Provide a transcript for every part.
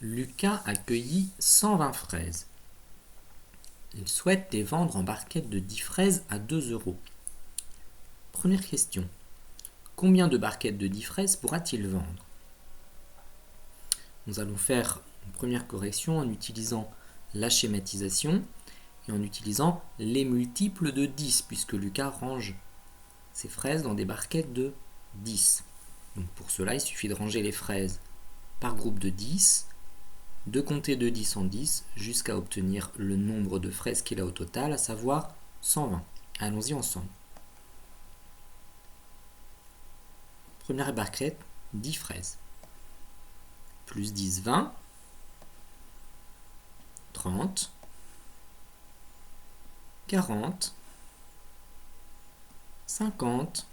Lucas a cueilli 120 fraises. Il souhaite les vendre en barquettes de 10 fraises à 2 €. Première question. Combien de barquettes de 10 fraises pourra-t-il vendre? Nous allons faire une première correction en utilisant la schématisation et en utilisant les multiples de 10, puisque Lucas range ses fraises dans des barquettes de 10. Donc pour cela, il suffit de ranger les fraises par groupe de 10, de compter de 10 en 10 jusqu'à obtenir le nombre de fraises qu'il a au total, à savoir 120. Allons-y ensemble. Première barquette, 10 fraises. Plus 10, 20. 30. 40. 50.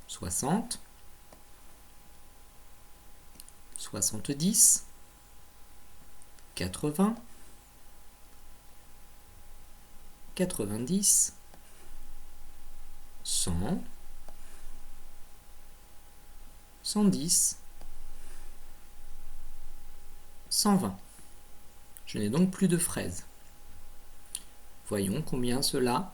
60. 70. 80. 90. 100. 110. 120. Je n'ai donc plus de fraises. Voyons combien cela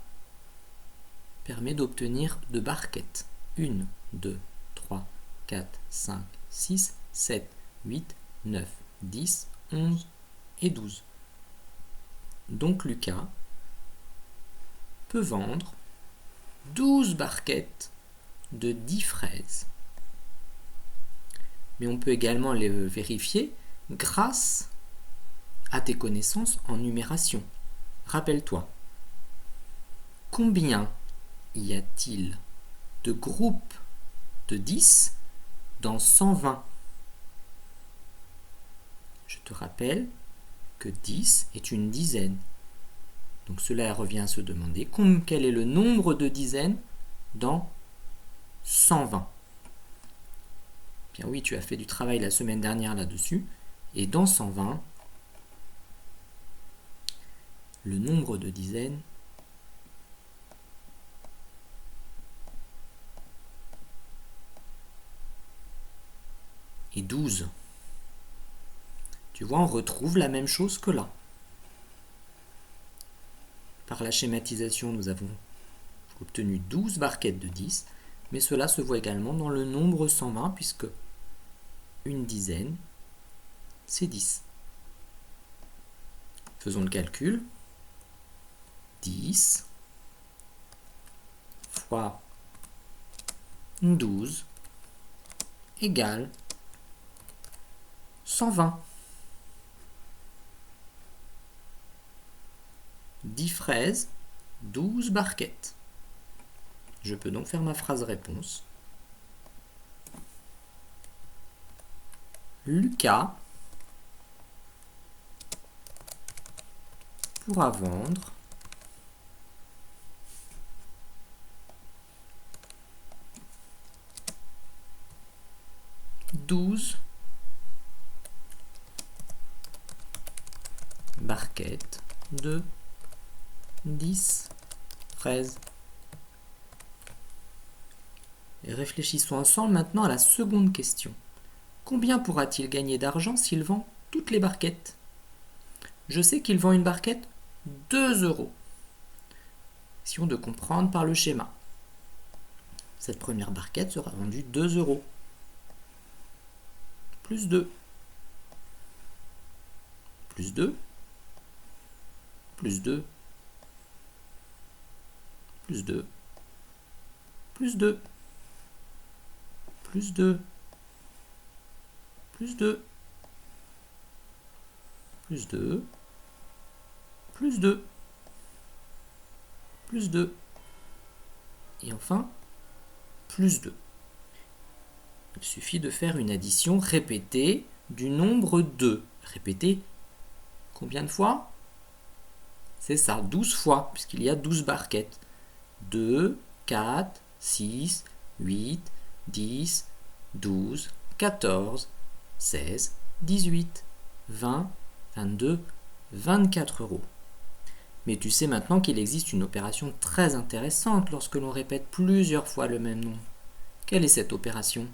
permet d'obtenir de barquettes. 1, 2, 3, 4, 5, 6, 7, 8, 9, 10, 11 et 12. Donc Lucas peut vendre 12 barquettes de 10 fraises. Mais on peut également les vérifier grâce à tes connaissances en numération. Rappelle-toi, combien y a-t-il de groupes de 10 dans 120? Je te rappelle que 10 est une dizaine. Donc cela revient à se demander quel est le nombre de dizaines dans 120. Bien oui, tu as fait du travail la semaine dernière là-dessus. Et dans 120, le nombre de dizaines est 12. Tu vois, on retrouve la même chose que là. Par la schématisation, nous avons obtenu 12 barquettes de 10, mais cela se voit également dans le nombre 120, puisque une dizaine, c'est 10. Faisons le calcul. 10 fois 12 égale 120. 10 fraises, 12 barquettes. Je peux donc faire ma phrase réponse. Lucas pourra vendre 12 barquettes de 10 fraises. Et réfléchissons ensemble maintenant à la seconde question. Combien pourra-t-il gagner d'argent s'il vend toutes les barquettes? Je sais qu'il vend une barquette 2 €. Essayons de comprendre par le schéma. Cette première barquette sera vendue 2 €. Plus 2. Plus 2. Plus 2. Plus 2. Plus 2. Plus 2. Plus 2. Plus 2. Plus 2. Plus 2. Et enfin, plus 2. Il suffit de faire une addition répétée du nombre 2. Répétée combien de fois? C'est ça, 12 fois, puisqu'il y a 12 barquettes. 2, 4, 6, 8, 10, 12, 14, 16, 18, 20, 22, 24 €. Mais tu sais maintenant qu'il existe une opération très intéressante lorsque l'on répète plusieurs fois le même nombre. Quelle est cette opération?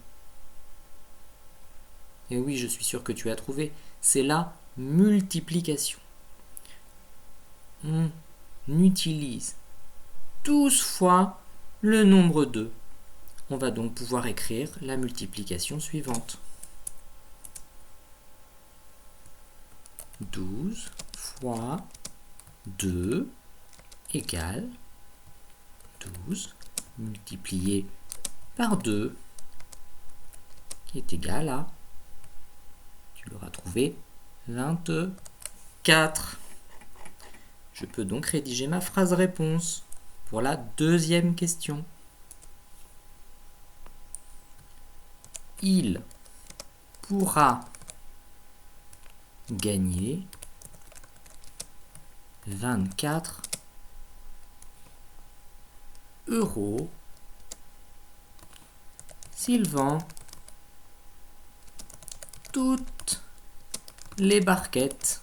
Et oui, je suis sûr que tu as trouvé, c'est la multiplication. On utilise 12 fois le nombre 2. On va donc pouvoir écrire la multiplication suivante. 12 fois 2 égale 12 multiplié par 2 qui est égal à, tu l'auras trouvé, 24. Je peux donc rédiger ma phrase réponse pour la deuxième question. Il pourra gagner 24 € s'il vend toutes les barquettes